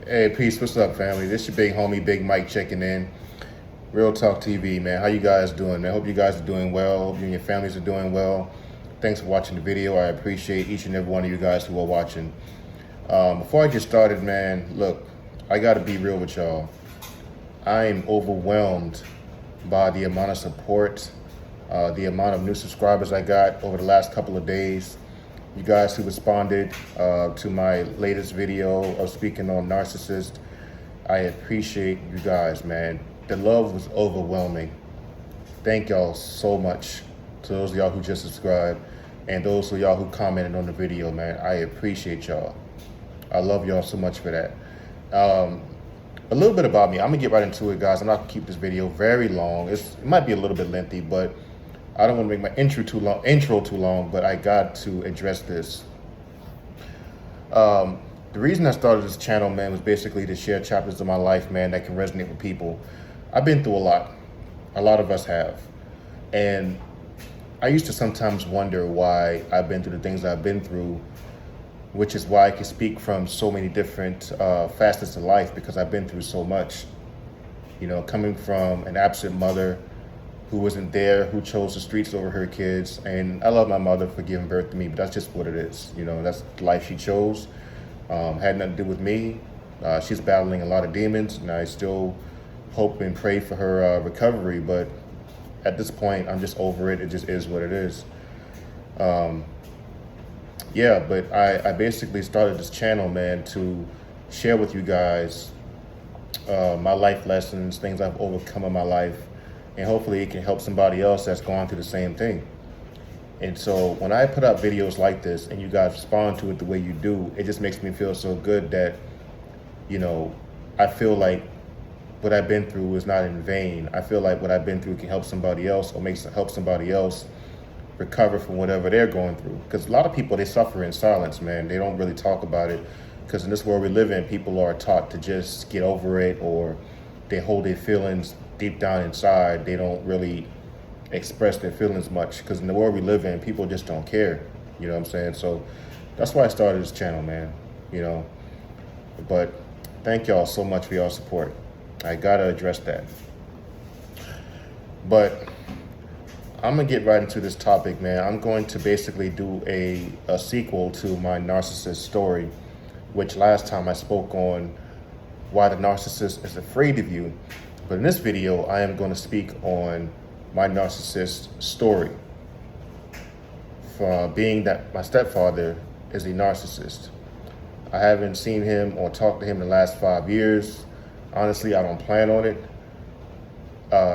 Hey, peace. What's up, family? This your big homie, Big Mike, checking in. Real Talk TV, man. How you guys doing, man? Hope you guys are doing well. Hope you and your families are doing well. Thanks for watching the video. I appreciate each and every one of you guys who are watching. Before I get started, man, look, I got to be real with y'all. I am overwhelmed by the amount of support, the amount of new subscribers I got over the last couple of days. You guys who responded to my latest video of speaking on Narcissist, I appreciate you guys, man. The love was overwhelming. Thank y'all so much to those of y'all who just subscribed and those of y'all who commented on the video, man. I appreciate y'all. I love y'all so much for that. A little bit about me. I'm gonna get right into it, guys. I'm not gonna keep this video very long. It might be a little bit lengthy, but I don't want to make my intro too long, but I got to address this. The reason I started this channel, man, was basically to share chapters of my life, man, that can resonate with people. I've been through a lot. A lot of us have. And I used to sometimes wonder why I've been through the things I've been through, which is why I can speak from so many different facets of life, because I've been through so much. You know, coming from an absent mother who wasn't there, who chose the streets over her kids. And I love my mother for giving birth to me, but that's just what it is. You know, that's the life she chose. Had nothing to do with me. She's battling a lot of demons, and I still hope and pray for her recovery. But at this point, I'm just over it. It just is what it is. Yeah, but I basically started this channel, man, to share with you guys my life lessons, things I've overcome in my life. And hopefully it can help somebody else that's going through the same thing. And so when I put out videos like this and you guys respond to it the way you do, it just makes me feel so good that, you know, I feel like what I've been through is not in vain. I feel like what I've been through can help somebody else, or help somebody else recover from whatever they're going through. Because a lot of people, they suffer in silence, man. They don't really talk about it. Because in this world we live in, people are taught to just get over it, or they hold their feelings deep down inside. They don't really express their feelings much, because in the world we live in, people just don't care. You know what I'm saying? So that's why I started this channel, man. You know, but thank y'all so much for y'all support. I gotta address that. But I'm gonna get right into this topic, man. I'm going to basically do a sequel to my Narcissist story, which last time I spoke on why the narcissist is afraid of you. But in this video, I am going to speak on my narcissist story. For being that my stepfather is a narcissist. I haven't seen him or talked to him in the last 5 years. Honestly, I don't plan on it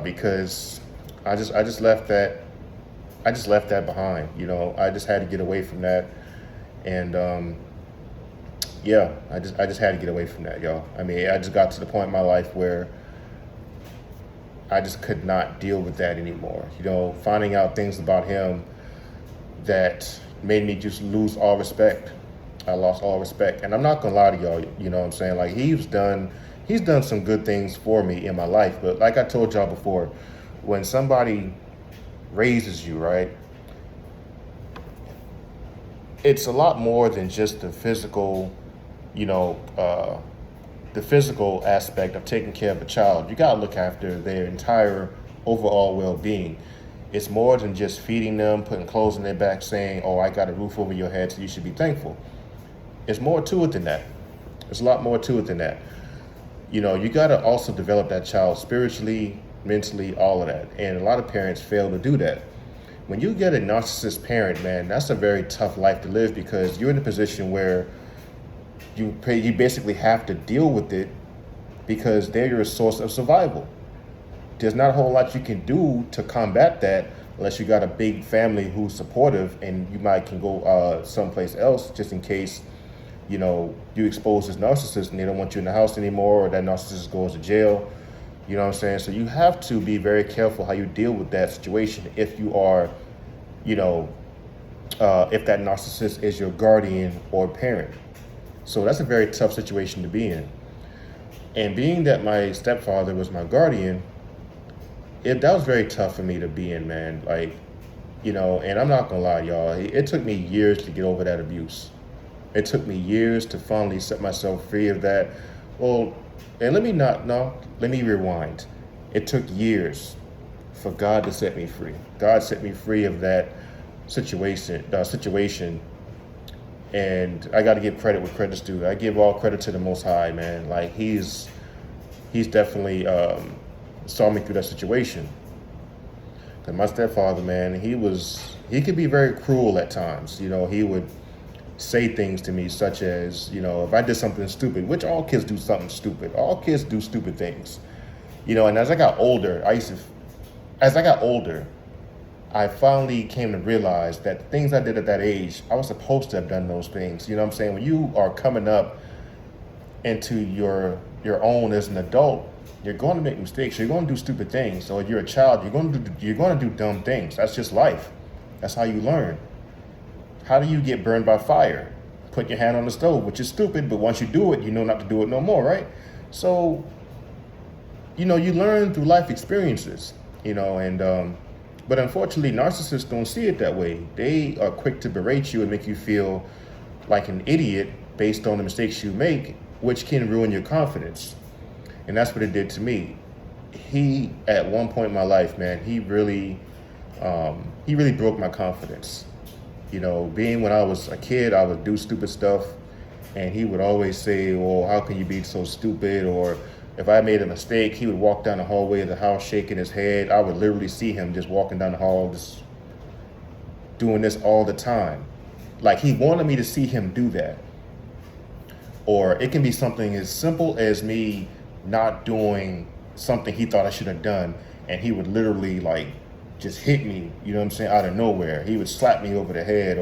because I just left that behind. You know, I just had to get away from that, and yeah, I just had to get away from that, y'all. I mean, I just got to the point in my life where I just could not deal with that anymore. You know, finding out things about him that made me just lose all respect. I lost all respect. And I'm not gonna lie to y'all, you know what I'm saying? Like, he's done some good things for me in my life. But like I told y'all before, when somebody raises you, right, it's a lot more than just the physical, you know, the physical aspect of taking care of a child. You gotta look after their entire overall well-being. It's more than just feeding them, putting clothes on their back, saying, oh, I got a roof over your head, so you should be thankful. It's more to it than that. There's a lot more to it than that. You know, you gotta also develop that child spiritually, mentally, all of that. And a lot of parents fail to do that. When you get a narcissist parent, man, that's a very tough life to live, because you're in a position where you basically have to deal with it, because they're your source of survival. There's not a whole lot you can do to combat that unless you got a big family who's supportive, and you can go someplace else just in case, you know, you expose this narcissist and they don't want you in the house anymore, or that narcissist goes to jail. You know what I'm saying? So you have to be very careful how you deal with that situation if you are, you know, if that narcissist is your guardian or parent. So that's a very tough situation to be in. And being that my stepfather was my guardian, that was very tough for me to be in, man. Like, you know, and I'm not gonna lie, y'all, it took me years to get over that abuse. It took me years to finally set myself free of that, Well, and let me rewind. It took years for God to set me free. God set me free of that situation, and I got to give credit where credit's due. I give all credit to the Most High, man. Like he's definitely saw me through that situation. Cause my stepfather, man, he could be very cruel at times. You know, he would say things to me such as, you know, if I did something stupid, which all kids do something stupid. All kids do stupid things. You know, and as I got older, I finally came to realize that the things I did at that age, I was supposed to have done those things. You know what I'm saying? When you are coming up into your own as an adult, you're going to make mistakes. You're going to do stupid things. So if you're a child, you're going to do dumb things. That's just life. That's how you learn. How do you get burned by fire? Put your hand on the stove, which is stupid, but once you do it, you know not to do it no more, right? So, you know, you learn through life experiences, you know, and but unfortunately, narcissists don't see it that way. They are quick to berate you and make you feel like an idiot based on the mistakes you make, which can ruin your confidence. And that's what it did to me. He, at one point in my life, man, he really broke my confidence. You know, being when I was a kid, I would do stupid stuff, and he would always say, well, how can you be so stupid? Or if I made a mistake, he would walk down the hallway of the house shaking his head. I would literally see him just walking down the hall, just doing this all the time. Like he wanted me to see him do that. Or it can be something as simple as me not doing something he thought I should have done, and he would literally like just hit me, you know what I'm saying, out of nowhere. He would slap me over the head,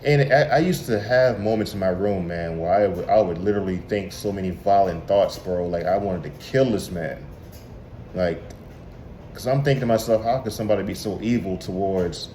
and I used to have moments in my room, man, where I would literally think so many violent thoughts, bro. Like I wanted to kill this man, like, because I'm thinking to myself, how could somebody be so evil towards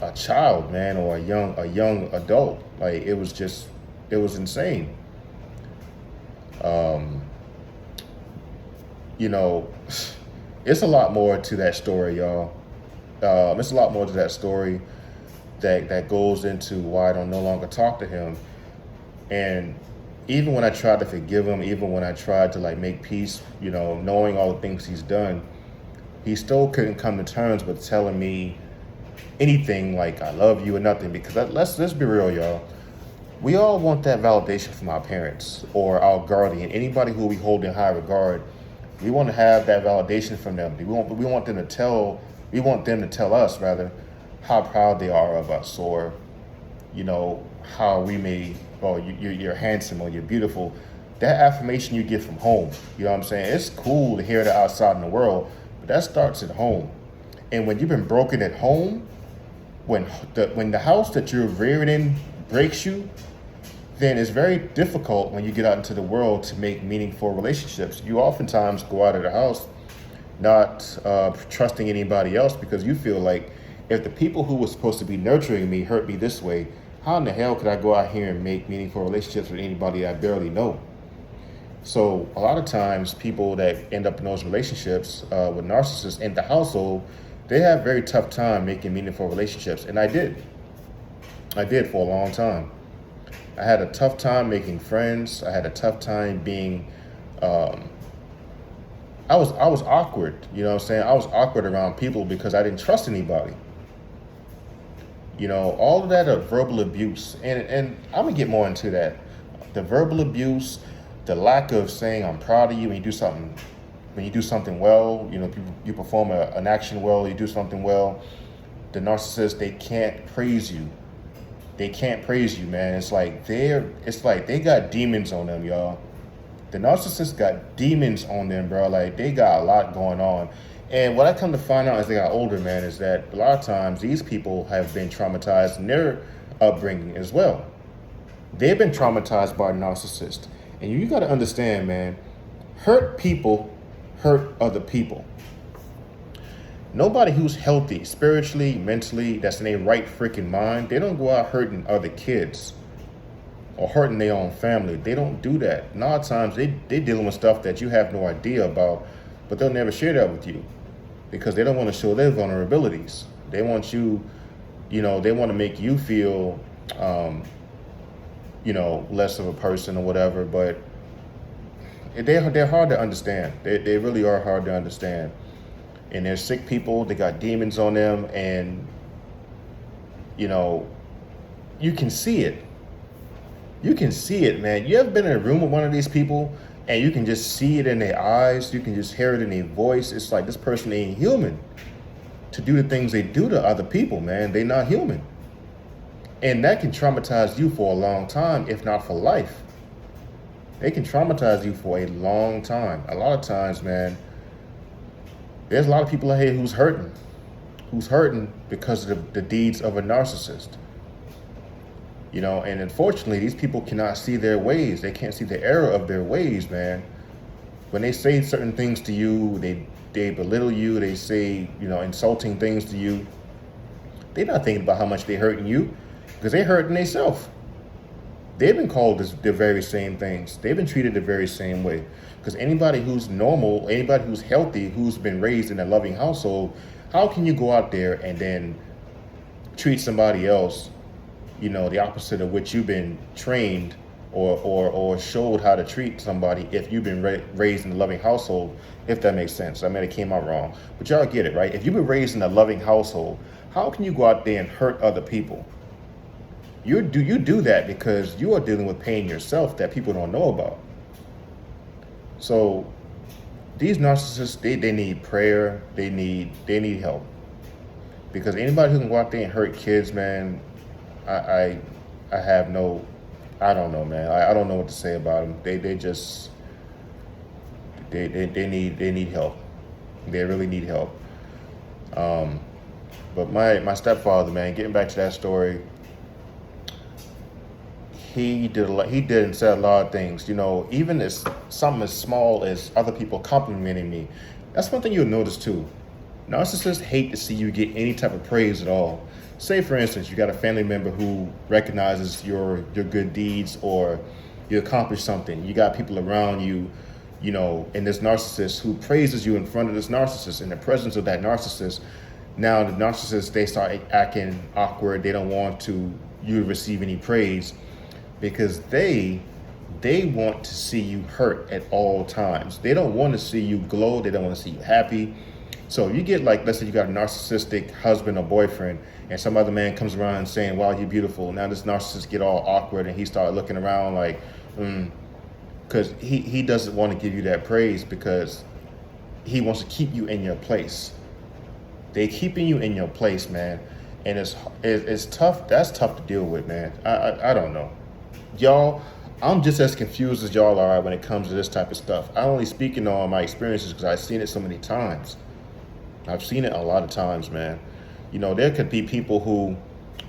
a child, man, or a young adult? Like it was insane. You know, it's a lot more to that story, y'all. It's a lot more to that story that goes into why I don't no longer talk to him. And even when I tried to forgive him, even when I tried to like make peace, you know, knowing all the things he's done, he still couldn't come to terms with telling me anything like I love you or nothing. Because let's be real, y'all. We all want that validation from our parents or our guardian, anybody who we hold in high regard. We want to have that validation from them. We want them to tell us rather how proud they are of us, or you know how we may, oh, you're handsome or you're beautiful. That affirmation you get from home. You know what I'm saying? It's cool to hear that outside in the world, but that starts at home. And when you've been broken at home, when the house that you're reared in breaks you, then it's very difficult when you get out into the world to make meaningful relationships. You oftentimes go out of the house not trusting anybody else because you feel like if the people who were supposed to be nurturing me hurt me this way, how in the hell could I go out here and make meaningful relationships with anybody I barely know? So a lot of times people that end up in those relationships with narcissists in the household, they have very tough time making meaningful relationships. And I did for a long time. I had a tough time making friends. I had a tough time being, I was awkward, you know what I'm saying? I was awkward around people because I didn't trust anybody. You know, all of that verbal abuse, and I'm gonna get more into that. The verbal abuse, the lack of saying I'm proud of you when you do something well, you know, you perform an action well, you do something well. The narcissist, they can't praise you. They can't praise you, man. It's like they got demons on them, y'all. The narcissists got demons on them, bro. Like they got a lot going on. And what I come to find out as they got older, man, is that a lot of times these people have been traumatized in their upbringing as well. They've been traumatized by narcissists. And you got to understand, man, hurt people hurt other people. Nobody who's healthy, spiritually, mentally, that's in their right freaking mind, they don't go out hurting other kids or hurting their own family. They don't do that. And a lot of times they dealing with stuff that you have no idea about, but they'll never share that with you because they don't want to show their vulnerabilities. They want you, you know, they want to make you feel, you know, less of a person or whatever. But they're hard to understand. They really are hard to understand. And they're sick people. They got demons on them, and you know, you can see it. You can see it, man. You ever been in a room with one of these people and you can just see it in their eyes? You can just hear it in their voice. It's like this person ain't human to do the things they do to other people, man. They're not human. And that can traumatize you for a long time, if not for life. They can traumatize you for a long time. A lot of times, man, there's a lot of people out here who's hurting because of the deeds of a narcissist. You know, and unfortunately, these people cannot see their ways. They can't see the error of their ways, man. When they say certain things to you, they belittle you, they say, you know, insulting things to you. They're not thinking about how much they're hurting you, because they're hurting themselves. They've been called the very same things. They've been treated the very same way. Because anybody who's normal, anybody who's healthy, who's been raised in a loving household, how can you go out there and then treat somebody else, you know, the opposite of what you've been trained or showed how to treat somebody if you've been raised in a loving household, if that makes sense. I mean, it came out wrong, but y'all get it, right? If you've been raised in a loving household, how can you go out there and hurt other people? You do that because you are dealing with pain yourself that people don't know about. So these narcissists, they need prayer, they need help. Because anybody who can go out there and hurt kids, man, I don't know, man. I don't know what to say about them. They need help. They really need help. But my stepfather, man, getting back to that story, he did and said a lot of things. You know, even as something as small as other people complimenting me. That's one thing you'll notice too. Narcissists hate to see you get any type of praise at all. Say, for instance, you got a family member who recognizes your good deeds, or you accomplished something. You got people around you, you know, and this narcissist who praises you in front of this narcissist, in the presence of that narcissist. Now the narcissist, they start acting awkward. They don't want you to receive any praise because they want to see you hurt at all times. They don't want to see you glow. They don't want to see you happy. So you get, like, let's say you got a narcissistic husband or boyfriend, and some other man comes around and saying, wow, you're beautiful. Now this narcissist get all awkward and he start looking around like, because he doesn't want to give you that praise because he wants to keep you in your place. They keeping you in your place, man. And it's tough. That's tough to deal with, man. I don't know. Y'all, I'm just as confused as y'all are when it comes to this type of stuff. I'm only speaking on my experiences because I've seen it so many times. I've seen it a lot of times, man. You know, there could be people who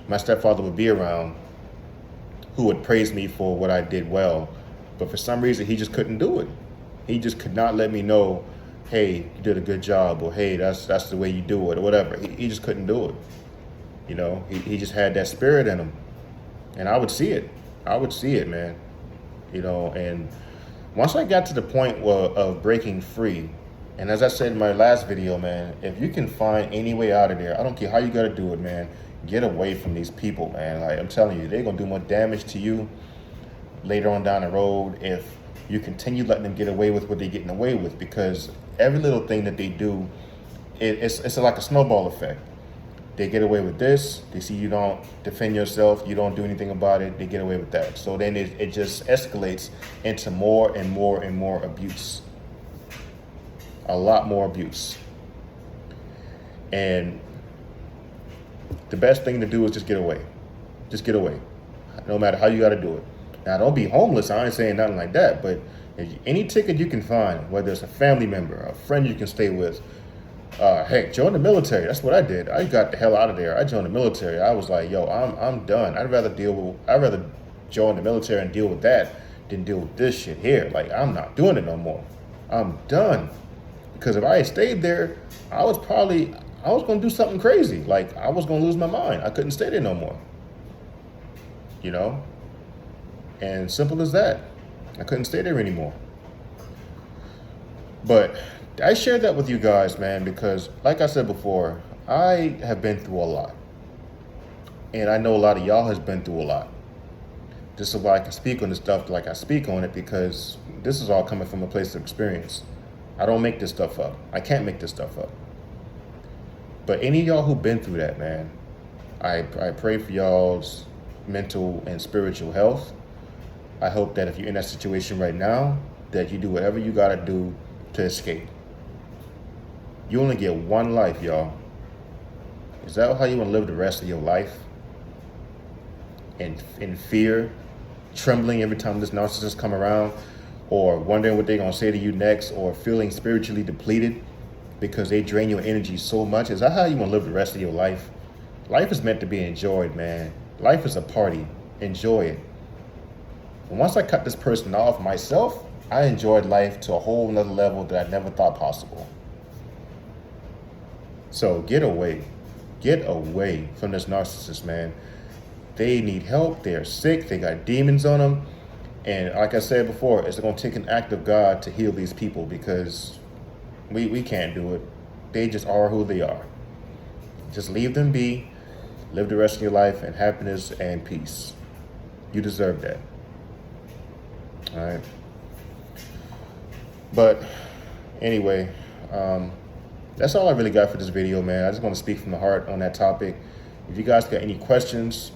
my stepfather would be around who would praise me for what I did well, but for some reason he just couldn't do it. He just could not let me know, hey, you did a good job, or hey, that's the way you do it, or whatever. He just couldn't do it. You know, he just had that spirit in him, and I would see it. I would see it, man. You know, and once I got to the point of breaking free, and as I said in my last video, man, if you can find any way out of there, I don't care how you got to do it, man, get away from these people, man. Like, I'm telling you, they're going to do more damage to you later on down the road if you continue letting them get away with what they're getting away with, because every little thing that they do, it's like a snowball effect. They get away with this, they see you don't defend yourself, you don't do anything about it, they get away with that. So then it just escalates into more and more and more abuse. A lot more abuse. And the best thing to do is just get away. Just get away. No matter how you got to do it. Now, don't be homeless. I ain't saying nothing like that. But any ticket you can find, whether it's a family member, a friend you can stay with, heck, join the military. That's what I did. I got the hell out of there. I joined the military. I was like, yo, I'm done. I'd rather join the military and deal with that than deal with this shit here. Like, I'm not doing it no more. I'm done. Because if I had stayed there, I was going to do something crazy. Like, I was going to lose my mind. I couldn't stay there no more. You know? And simple as that. I couldn't stay there anymore. But I share that with you guys, man, because like I said before, I have been through a lot. And I know a lot of y'all has been through a lot. This is why I can speak on this stuff like I speak on it, because this is all coming from a place of experience. I don't make this stuff up. I can't make this stuff up. But any of y'all who've been through that, man, I pray for y'all's mental and spiritual health. I hope that if you're in that situation right now, that you do whatever you gotta do to escape. You only get one life, y'all. Is that how you want to live the rest of your life? In fear, trembling every time this narcissist come around, or wondering what they're gonna say to you next, or feeling spiritually depleted because they drain your energy so much? Is that how you want to live the rest of your life? Life is meant to be enjoyed, man. Life is a party. Enjoy it. And once I cut this person off myself, I enjoyed life to a whole nother level that I never thought possible. So get away from this narcissist, man. They need help. They're sick. They got demons on them. And like I said before, it's going to take an act of God to heal these people, because we can't do it. They just are who they are. Just leave them be. Live the rest of your life in happiness and peace. You deserve that. All right. But anyway, that's all I really got for this video, man. I just want to speak from the heart on that topic. If you guys got any questions,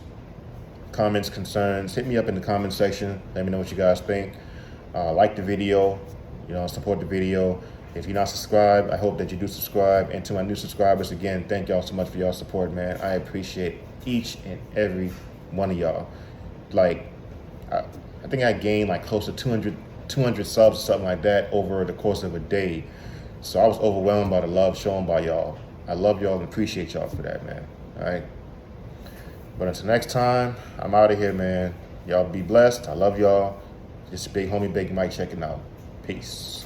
comments, concerns, hit me up in the comment section. Let me know what you guys think. Like the video, support the video. If you're not subscribed, I hope that you do subscribe. And to my new subscribers, again, thank y'all so much for y'all support, man. I appreciate each and every one of y'all. Like, I think I gained like close to 200 subs or something like that over the course of a day. So I was overwhelmed by the love shown by y'all. I love y'all and appreciate y'all for that, man. All right. But until next time, I'm out of here, man. Y'all be blessed. I love y'all. This is Big Homie Big Mike checking out. Peace.